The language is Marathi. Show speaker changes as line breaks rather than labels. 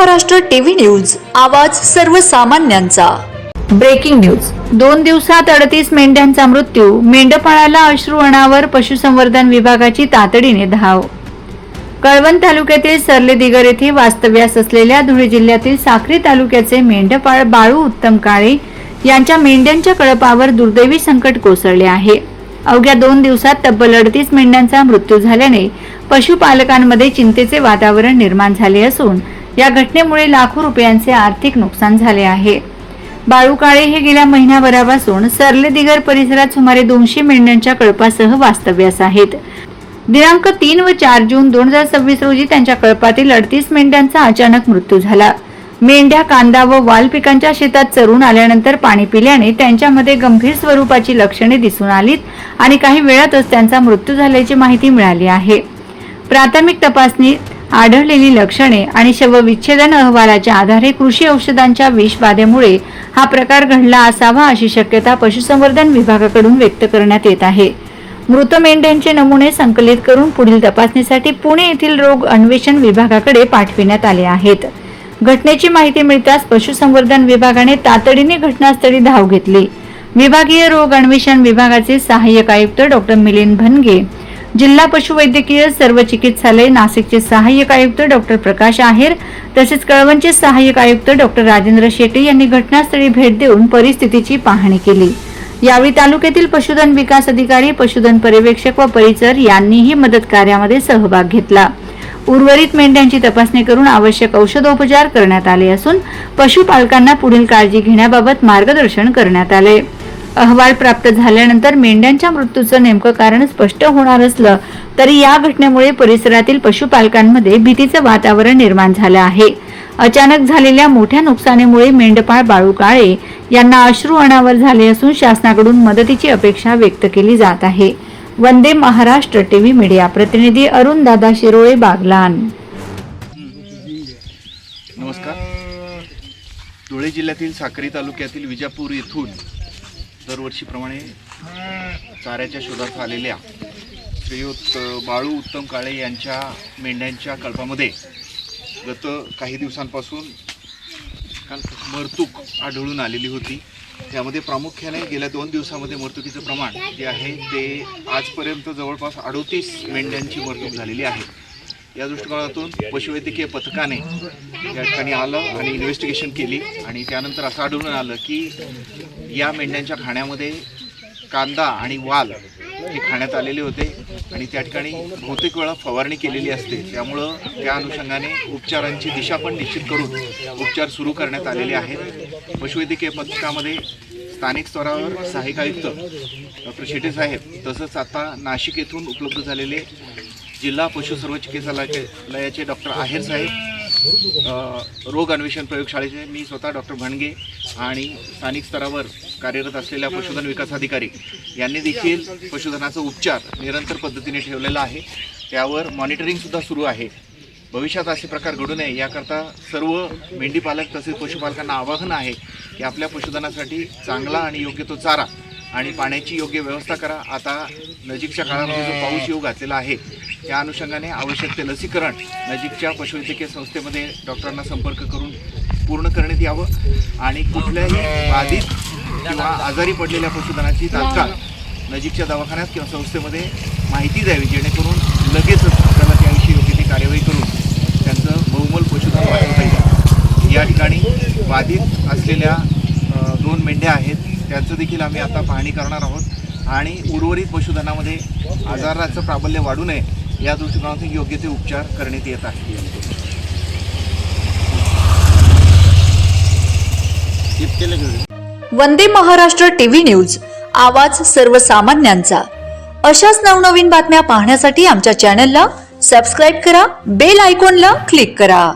महाराष्ट्र टीव्ही न्यूज, आवाज सर्वसामान्यांचा।
Breaking news. 2 दिवसात 38 मेंढ्यांचा मृत्यू, मेंढपाळाला अश्रू अनावर, पशुसंवर्धन विभागाची तातडीने धाव। कळवण तालुक्यातील सरले दिगर येथे वास्तव्यास असलेल्या धुळे जिल्ह्यातील साक्री तालुक्याचे मेंढपाळ बाळू उत्तम काळे यांच्या मेंढ्यांच्या कळपावर दुर्दैवी संकट कोसळले आहे। अवघ्या 2 दिवसात तब्बल 38 मेंढ्यांचा मृत्यू झाल्याने पशुपालकांमध्ये चिंतेचे वातावरण निर्माण झाले असून या घटनेमुळे लाखो रुपयांचे आर्थिक नुकसान झाले आहे। बाळू काळे हे गेल्या महिन्याभरापासून सरले दिगर परिसरात सुमारे 200 मेंढ्यांच्या कळपासह वास्तव्यास आहेत। दिनांक 3 व 4 जून 2026 रोजी त्यांच्या कळपातील 38 मेंढ्यांचा अचानक मृत्यू झाला। मेंढ्या कांदा व वाल पिकांच्या शेतात चरून आल्यानंतर पाणी पिल्याने त्यांच्यामध्ये गंभीर स्वरूपाची लक्षणे दिसून आलीत आणि काही वेळातच त्यांचा मृत्यू झाल्याची माहिती मिळाली आहे। प्राथमिक तपासणीत आढळलेली लक्षणे आणि शवविच्छेदन अहवालाच्या आधारे कृषी औषधांच्या विषबाधेमुळे हा प्रकार घडला असावा अशी शक्यता पशुसंवर्धन विभागाकडून व्यक्त करण्यात येत आहे। मृत मेंढ्यांचे नमुने संकलित करून पुढील तपासणीसाठी पुणे येथील रोग अन्वेषण विभागाकडे पाठविण्यात आले आहेत। घटनेची माहिती मिळताच पशुसंवर्धन विभागाने तातडीने घटनास्थळी धाव घेतली। विभागीय रोग अन्वेषण विभागाचे सहाय्यक आयुक्त डॉक्टर मिलिंद भनगे, जिल्हा पशुवैद्यकीय सर्व चिकित्सालय नाशिकचे सहाय्यक आयुक्त डॉक्टर प्रकाश आहेर तसेच कळवणचे सहाय्यक आयुक्त डॉक्टर राजेंद्र शेट्टी यांनी घटनास्थळी भेट देऊन परिस्थितीची पाहणी केली। यावेळी तालुक्यातील पशुधन विकास अधिकारी, पशुधन पर्यवेक्षक व परिचर यांनीही मदत कार्यामध्ये सहभाग घेतला। उर्वरित मेंढ्यांची तपासणी करून आवश्यक औषधोपचार करण्यात आले असून पशुपालकांना पुढील काळजी घेण्याबाबत मार्गदर्शन करण्यात आले। अहवाल प्राप्त झाल्यानंतर मेंढ्यांच्या मृत्यूचं नेमकं कारण स्पष्ट होणार असलं तरी या घटनेमुळे परिसरातील पशुपालकांमध्ये भीतीचं वातावरण निर्माण झालं आहे। अचानक झालेल्या मोठ्या नुकसानीमुळे मेंढपाळ बाळू काळे यांना अश्रू अनावर झाले असून शासनाकडून मदतीची अपेक्षा व्यक्त केली जात आहे। वंदे महाराष्ट्र टीव्ही मीडिया प्रतिनिधी अरुण दादा शिरोळे, बागलाण।
नमस्कार। धुळे जिल्ह्यातील साक्री तालुक्यातील विजापूर येथून दरवर्षीप्रमाणे चाऱ्याच्या शोधात आलेल्या श्रीयुत बाळू उत्तम काळे यांच्या मेंढ्यांच्या कळपामध्ये गत काही दिवसांपासून मरतूक आढळून आलेली होती। त्यामध्ये प्रामुख्याने गेल्या 2 दिवसामध्ये मरतुकीचं प्रमाण जे आहे ते आजपर्यंत जवळपास 38 मेंढ्यांची मरतूक झालेली आहे। या दृष्टिकोनातून पशुवैद्यकीय पथकाने या ठिकाणी आलं आणि इन्व्हेस्टिगेशन केली आणि त्यानंतर असं आढळून आलं की या मेंढ्यांच्या खाण्यामध्ये कांदा आणि वाल हे खाण्यात आलेले होते आणि त्या ठिकाणी बहुतेक वेळा फवारणी केलेली असते। त्यामुळं त्या अनुषंगाने उपचारांची दिशा पण निश्चित करून उपचार सुरू करण्यात आलेले आहेत। पशुवैद्यकीय पथकामध्ये स्थानिक स्तरावर सहाय्यक आयुक्त डॉक्टर शेट्टी साहेब तसंच आता नाशिक येथून उपलब्ध झालेले जिल्हा पशु सर्व चिकित्सालयाचे डॉक्टर आहेर साहेब, रोग अन्वेषण प्रयोगशाळेचे मी स्वतः डॉक्टर भणगे आणि स्थानिक स्तरावर कार्यरत असलेल्या पशुधन विकास अधिकारी यांनी देखील पशुधनाचा उपचार निरंतर पद्धतीने ठेवलेला आहे। त्यावर मॉनिटरिंगसुद्धा सुरू आहे। भविष्यात असे प्रकार घडू नये याकरता सर्व मेंढीपालक तसेच पशुपालकांना आवाहन आहे की आपल्या पशुधनासाठी चांगला आणि योग्य तो चारा आणि पाण्याची योग्य व्यवस्था करा। आता नजीकच्या काळामध्ये जो पाऊस येऊ घातलेला आहे त्या अनुषंगाने आवश्यक ते लसीकरण नजीकच्या पशुवैद्यकीय संस्थेमध्ये डॉक्टरांना संपर्क करून पूर्ण करण्यात यावं आणि कुठल्याही बाधित किंवा आजारी पडलेल्या पशुधनाची तात्काळ नजीकच्या दवाखान्यात किंवा संस्थेमध्ये माहिती द्यावी, जेणेकरून लगेचच त्याला त्याविषयी योग्य ती कार्यवाही करून त्यांचं बहुमोल पशुधन वाचवता येईल। या ठिकाणी बाधित असलेल्या 2 मेंढ्या आहेत, त्यांचं देखील आम्ही आता पाहणी करणार आहोत आणि उर्वरित पशुधनामध्ये आजाराचं प्राबल्य वाढू नये या दृष्टिकोनातून योग्य ते उपचार करण्यात येत आहे।
वंदे महाराष्ट्र टीव्ही न्यूज, आवाज सर्वसामान्यांचा। अशाच नवनवीन बातम्या पाहण्यासाठी आमच्या चॅनलला सबस्क्राईब करा, बेल आयकॉनला क्लिक करा।